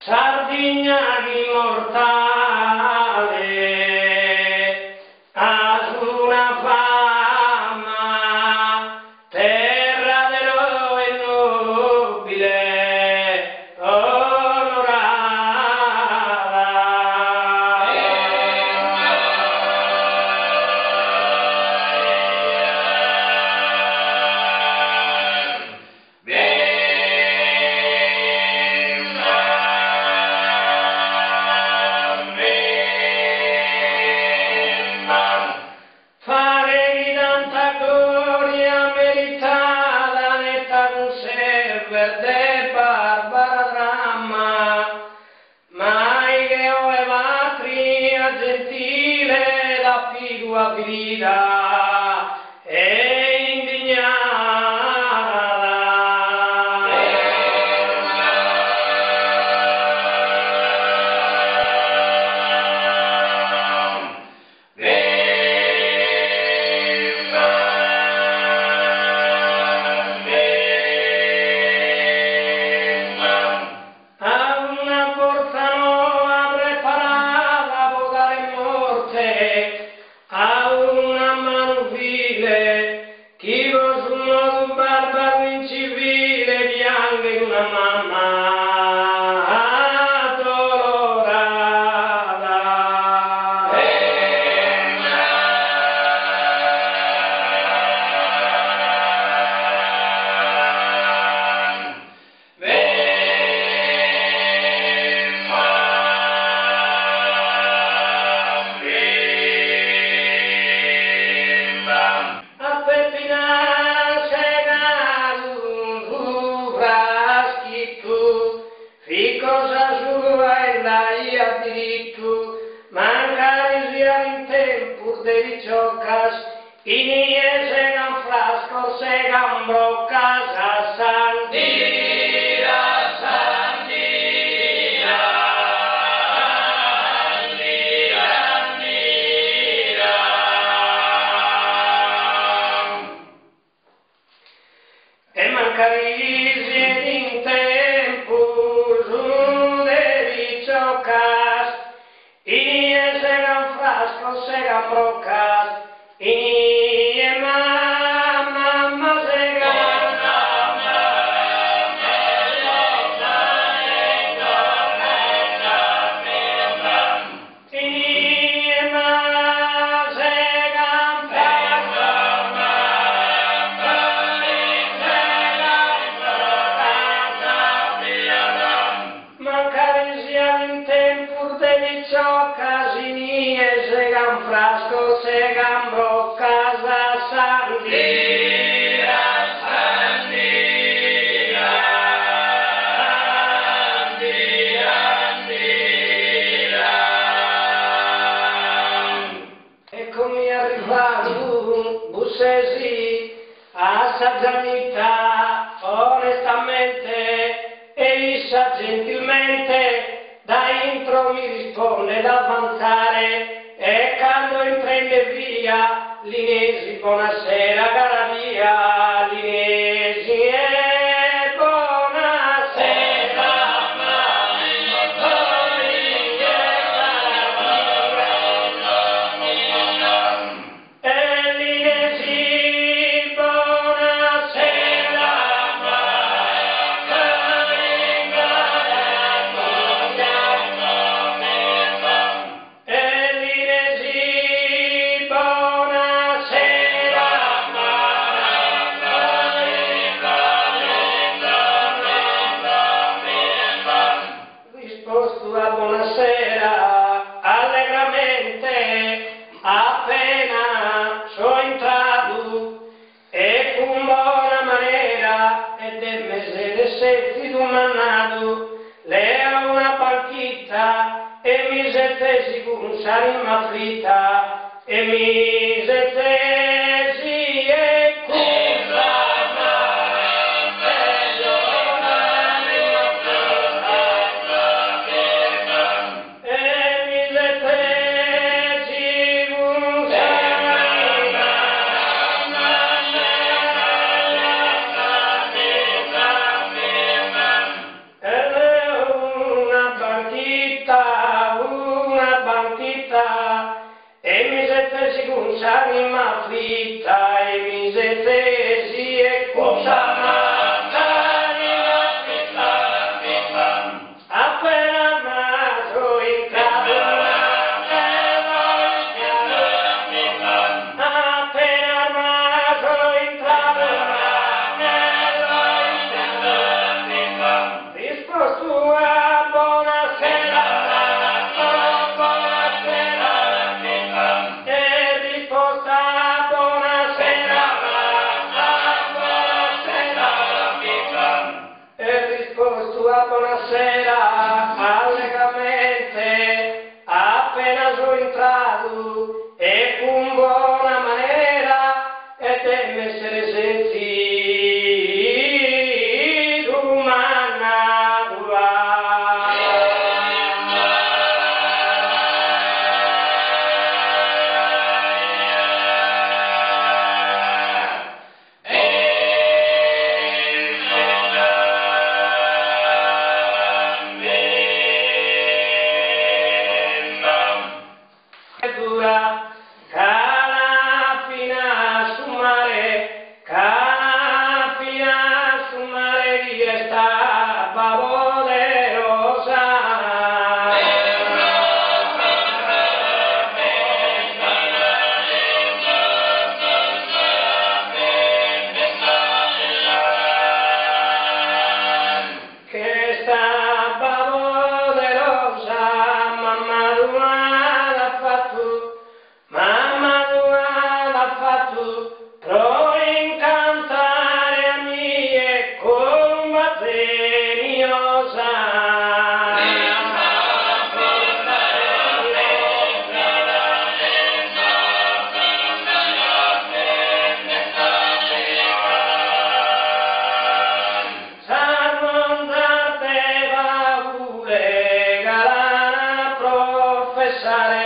Sardigna immortale, ha una fama, terra dell'oro e nobile, onorata. Fare di tanta gloria meritata netta conserver de barbara dramma, mai che ove patria gentile da figua filita e indignata. A una manufile, chi lo suono un barbaro incivile, piange in una mamma addolorata. A Peppina segato fraschitu, ficosa sua e la ia diritto, mancare sia in tempo devi ciocas, in ie segan frasco, segan broccas a sandira, sandira, e mancarisi ed in tempo su devi ciocas, in segan frasco, segan broccas, in mamma segan ciocas in ie segan frasco, segan broccas a sandira, sandira, sandira, sandira. Eccomi arrivato, bussesi, assaggianita, onestamente e issa gentilmente, da intro mi risponde d'avanzare e quando imprende via l'Inesi, buonasera cara via l'Inesi e buonasera e l'Inesi buonasera. Buonasera, allegramente, appena sono entrato e con buona maniera e del mese de setti domannato, le ho una banchita e mi settesi con sarima fritta e mi settesi e con una afflitta, e mi sette si cuncia anima afflitta, e mi sette si è cuncia anima afflitta, appena naso in capo, appena naso in capo, risposto a buonasera, e risposta a buonasera, e risposto a buonasera, allegramente, appena sono entrato, e con buona maniera, e temme essere sentito mannato. Dura, canapina su mare, chi sta poderosa. Che sta poderosa, mamma tua l'ha fatto, pro incantare a mie combatteniosa. S'arrondate paure, galana professare,